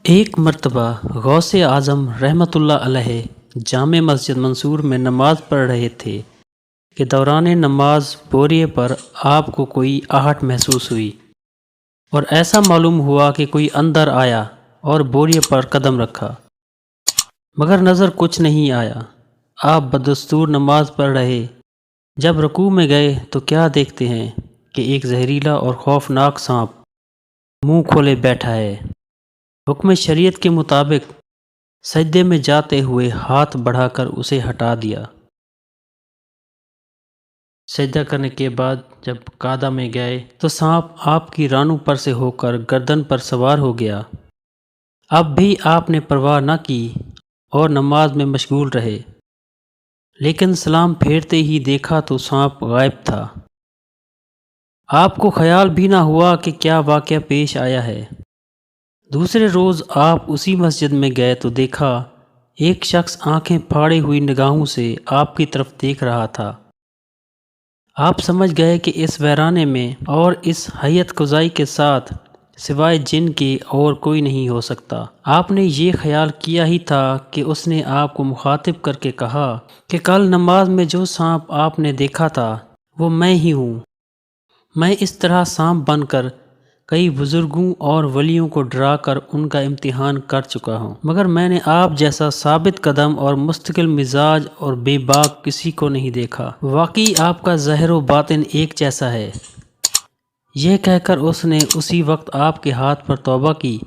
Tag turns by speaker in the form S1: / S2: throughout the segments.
S1: ایک مرتبہ غوث اعظم رحمۃ اللہ علیہ جامع مسجد منصور میں نماز پڑھ رہے تھے کہ دوران نماز بوریے پر آپ کو کوئی آہٹ محسوس ہوئی اور ایسا معلوم ہوا کہ کوئی اندر آیا اور بوریے پر قدم رکھا، مگر نظر کچھ نہیں آیا۔ آپ بدستور نماز پڑھ رہے، جب رکوع میں گئے تو کیا دیکھتے ہیں کہ ایک زہریلا اور خوفناک سانپ منہ کھولے بیٹھا ہے۔ حکم شریعت کے مطابق سجدے میں جاتے ہوئے ہاتھ بڑھا کر اسے ہٹا دیا۔ سجدہ کرنے کے بعد جب قعدہ میں گئے تو سانپ آپ کی رانوں پر سے ہو کر گردن پر سوار ہو گیا۔ اب بھی آپ نے پرواہ نہ کی اور نماز میں مشغول رہے، لیکن سلام پھیرتے ہی دیکھا تو سانپ غائب تھا۔ آپ کو خیال بھی نہ ہوا کہ کیا واقعہ پیش آیا ہے۔ دوسرے روز آپ اسی مسجد میں گئے تو دیکھا ایک شخص آنکھیں پھاڑے ہوئی نگاہوں سے آپ کی طرف دیکھ رہا تھا۔ آپ سمجھ گئے کہ اس ویرانے میں اور اس حیت قضائی کے ساتھ سوائے جن کے اور کوئی نہیں ہو سکتا۔ آپ نے یہ خیال کیا ہی تھا کہ اس نے آپ کو مخاطب کر کے کہا کہ کل نماز میں جو سانپ آپ نے دیکھا تھا وہ میں ہی ہوں۔ میں اس طرح سانپ بن کر کئی بزرگوں اور ولیوں کو ڈرا کر ان کا امتحان کر چکا ہوں، مگر میں نے آپ جیسا ثابت قدم اور مستقل مزاج اور بے باک کسی کو نہیں دیکھا۔ واقعی آپ کا ظاہر و باطن ایک جیسا ہے۔ یہ کہہ کر اس نے اسی وقت آپ کے ہاتھ پر توبہ کی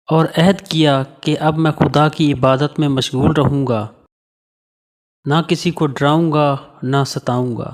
S1: اور عہد کیا کہ اب میں خدا کی عبادت میں مشغول رہوں گا، نہ کسی کو ڈراؤں گا نہ ستاؤں گا۔